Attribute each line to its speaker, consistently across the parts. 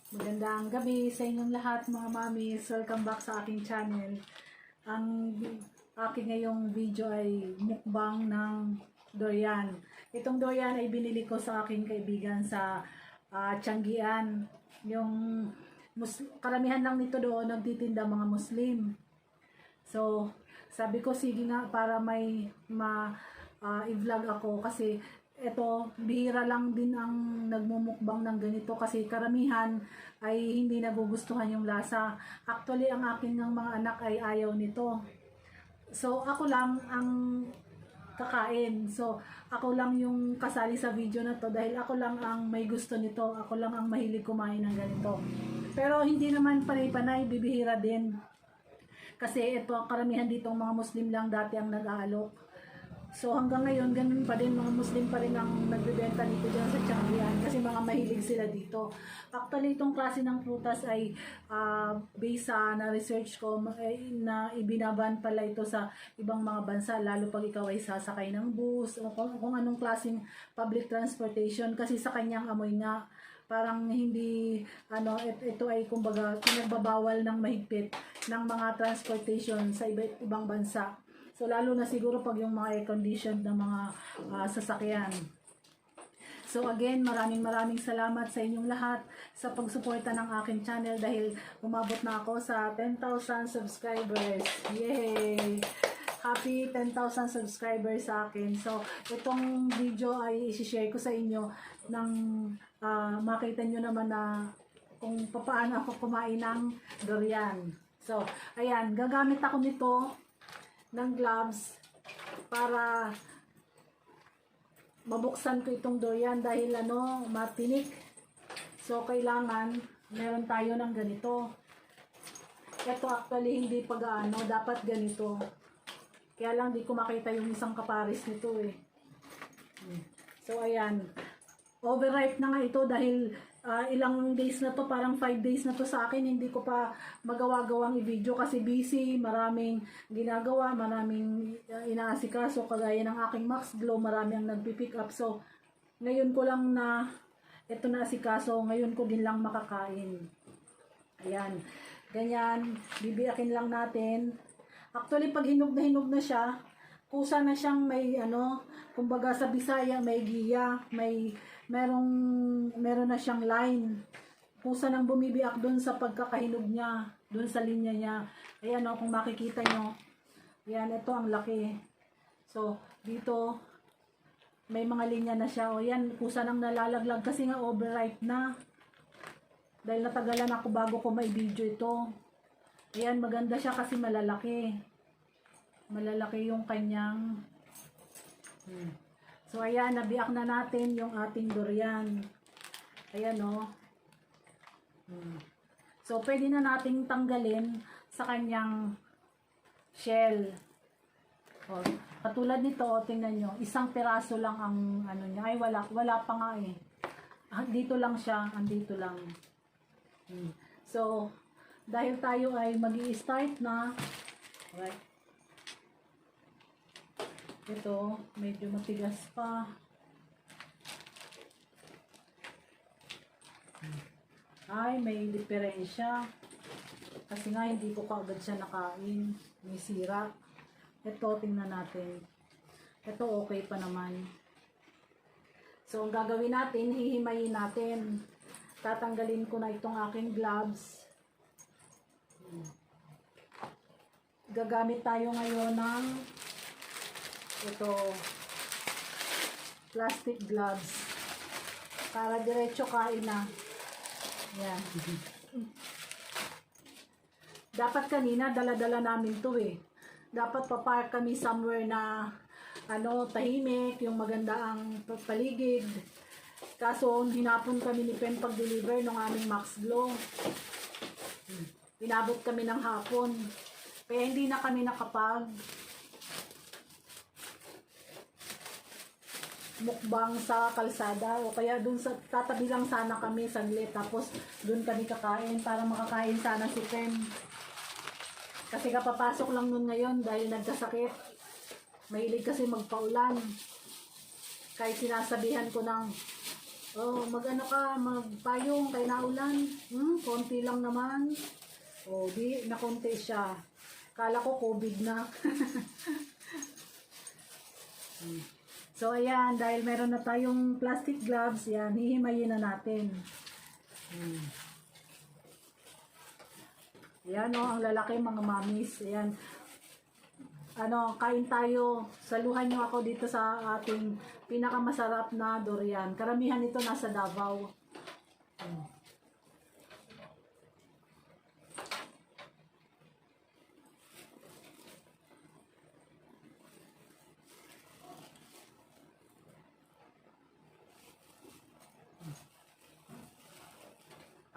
Speaker 1: Magandang gabi sa inyong lahat mga mamis. Welcome back sa aking channel. Ang aking ngayong video ay mukbang ng durian. Itong durian ay binili ko sa aking kaibigan sa Tianggian. Yung karamihan lang nito doon nagtitinda mga Muslim. So, sabi ko sige nga para may i-vlog ako kasi ito, bihira lang din ang nagmumukbang ng ganito kasi karamihan ay hindi nagugustuhan yung lasa. Actually, ang aking ng mga anak ay ayaw nito. So, ako lang ang kakain. So, ako lang yung kasali sa video na to dahil ako lang ang may gusto nito. Ako lang ang mahilig kumain ng ganito. Pero hindi naman panay-panay, bibihira din. Kasi ito, karamihan dito mga Muslim lang dati ang nag-aalok. So hanggang ngayon, ganun pa din, mga Muslim pa rin ang nagbebenta nito dyan sa Tianggian kasi mga mahilig sila dito. Actually, itong klase ng prutas ay based sa na-research ko na ibinaban pala ito sa ibang mga bansa, lalo pag ikaw ay sasakay ng bus o kung anong klaseng public transportation kasi sa kanyang amoy nga. Parang hindi, ito ay kumbaga pinagbabawal ng mahigpit ng mga transportation sa ibang bansa. So, lalo na siguro pag yung mga air-conditioned na mga sasakyan. So, again, maraming salamat sa inyong lahat sa pagsuporta ng aking channel dahil umabot na ako sa 10,000 subscribers. Yay! Happy 10,000 subscribers sa akin. So, itong video ay isi-share ko sa inyo nang makita nyo naman na kung paano ako kumain ng durian. So, ayan, gagamit ako nito ng gloves para mabuksan ko itong durian dahil matinik. So kailangan meron tayo ng ganito. Ito actually hindi pag-aano, dapat ganito. Kaya lang di ko makita yung isang kapares nito eh. So ayan, overripe na nga ito dahil ilang days na to, parang 5 days na to sa akin, hindi ko pa magawa-gawang i-video kasi busy, maraming ginagawa, maraming inaasikaso, kagaya ng aking Max Glow, marami ang nagpipick up. So, ngayon ko lang na ito na asikaso, ngayon ko din lang makakain. Ayan, ganyan, bibiyakin lang natin. Actually, pag hinog na siya, kusa na siyang may kumbaga sa Bisaya, may giya, meron na siyang line. Kusa nang bumibiyak dun sa pagkakahinog niya, dun sa linya niya. Ayan kung makikita nyo. Ayan, ito ang laki. So, dito, may mga linya na siya. O yan, kusa nang nalalaglag kasi nga overripe na. Dahil natagalan ako bago ko may-video ito. Ayan, maganda siya kasi malalaki. Malalaki yung kanyang So, ayan, nabiyak na natin yung ating durian. Ayan, So, pwede na nating tanggalin sa kanyang shell. Katulad nito, tingnan nyo, isang piraso lang ang niya. Ay, wala pa nga eh. Dito lang siya, andito lang. So, dahil tayo ay mag-i-start na, right? Ito, medyo matigas pa. Ay, may diferensya. Kasi nga, hindi ko kaagad siya nakain. May sira. Ito, tingnan natin. Ito, okay pa naman. So, ang gagawin natin, hihimayin natin. Tatanggalin ko na itong aking gloves. Gagamit tayo ngayon ng ito, plastic gloves para diretso kain na. Yan. Dapat kanina dala-dala namin to eh. Dapat papark kami somewhere na tahimik, yung maganda ang paligid. Kaso hinapon kami ni Pen pag-deliver ng aming Max Glow. Inabot kami ng hapon. Kaya hindi na kami nakapag mukbang sa kalsada o kaya dun sa tatabi lang sana kami saglit tapos dun kami kakain para makakain sana si Pen kasi kapapasok lang nun ngayon dahil nagkasakit, mahilig kasi magpaulan kahit sinasabihan ko ng Oh, mag-ano ka, magpayong kay naulan. Konti lang naman. Oh, di, na konti siya. Kala ko COVID na. So, ayan, dahil meron na tayong plastic gloves, yan, hihimayin na natin. Ayan, oh, ang lalaki mga mamis. Ayan. Ano, kain tayo. Saluhan nyo ako dito sa ating pinakamasarap na durian. Karamihan ito nasa Davao.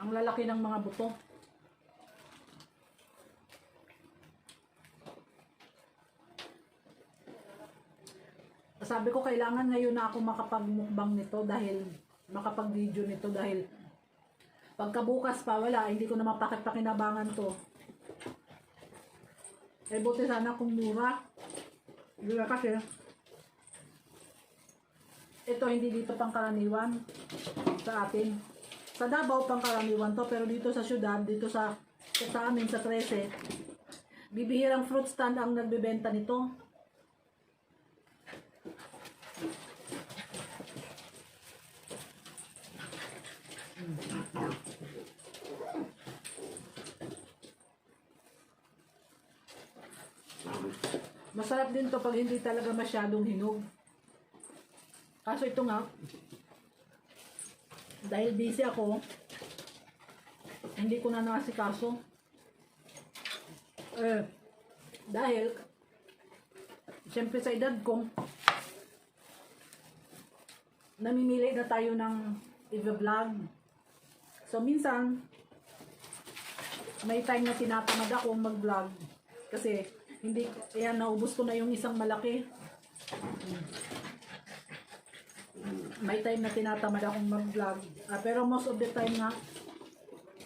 Speaker 1: Ang lalaki ng mga buto. Sabi ko kailangan ngayon na ako makapag-mukbang nito dahil makapag-video nito dahil pagkabukas pa wala, hindi ko na mapakinabangan to. Eh buti sana kung mura. Diba kasi ito hindi dito pangkaraniwan sa atin. Sa Davao pangkaraniwan to, pero dito sa syudad, dito sa amin sa 13, bibihirang fruit stand ang nagbebenta nito. Masarap din to pag hindi talaga masyadong hinog. Kaso ito nga, dahil busy ako, hindi ko na nasikaso. Dahil, siyempre sa edad ko, namimili na tayo ng i-vlog. So minsan, may time na tinatamad ako mag-vlog. Kasi, hindi, ayan, naubos ko na yung isang malaki. May time na tinatamad akong mag-vlog. Pero most of the time nga,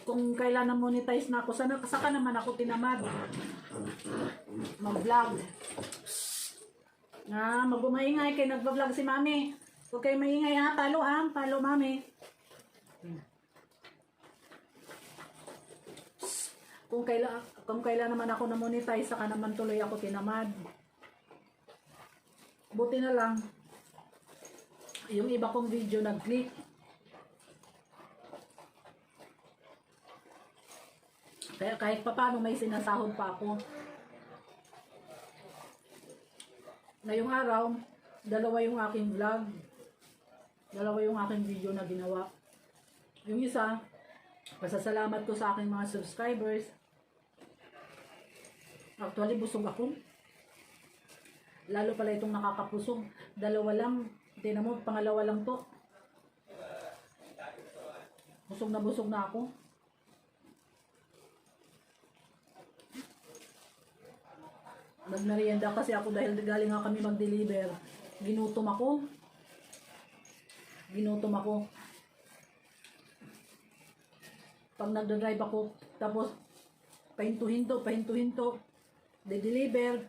Speaker 1: kung kailan na monetize na ako, saka naman ako tinamad mag-vlog. Mag-umaingay kayo, nag-vlog si mami. Huwag kayo maingay ha, talo mami. Kung kailan naman ako na monetize, saka naman tuloy ako tinamad. Buti na lang, yung iba kong video nag-click. Kaya kahit pa paano may sinasahod pa ako. Ngayong araw, dalawa yung aking vlog. Dalawa yung aking video na ginawa. Yung isa, pasasalamat ko sa aking mga subscribers. Actually, busog ako. Lalo pala itong nakakapusog. Dalawa lang. Tingnan mo, pangalawa lang to. Busog na ako. Nagmerienda kasi ako dahil galing nga kami mag-deliver. Ginutom ako. Pag nagdadrive ako, tapos pahintuhin to. Di-deliver,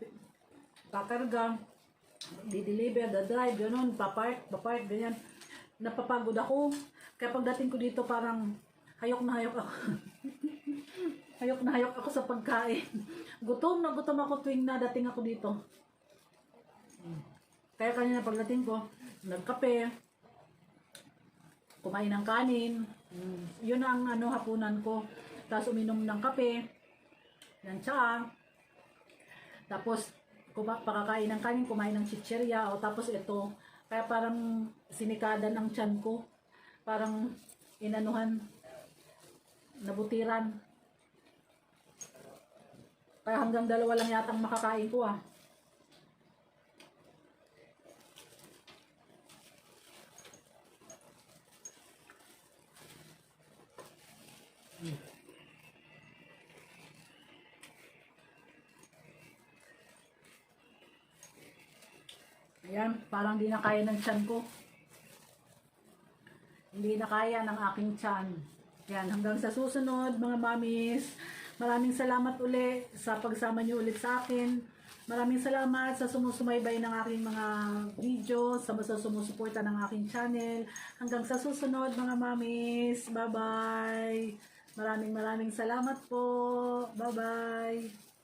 Speaker 1: kakarga, di-deliver, da-drive, gano'n, papark, ganyan. Napapagod ako. Kaya pagdating ko dito parang hayok na hayok ako. Hayok na hayok ako sa pagkain. Gutom ako tuwing nadating ako dito. Kaya kanina pagdating ko, nagkape, kumain ng kanin. Yun ang hapunan ko. Tapos uminom ng kape, ng tsaa. Tapos, pakakain ng kanin, kumain ng chichirya, o tapos ito, kaya parang sinikadan ang tiyan ko. Parang inanuhan, nabutiran. Kaya hanggang dalawa lang yatang makakain ko ah. Ayan, parang di na kaya ng tiyan ko. Hindi na kaya ng aking tiyan. Ayan, hanggang sa susunod mga mamis. Maraming salamat uli sa pagsama niyo ulit sa akin. Maraming salamat sa sumusubaybay ng aking mga video, sa sumusuporta ng aking channel. Hanggang sa susunod mga mamis. Bye-bye. Maraming salamat po. Bye-bye.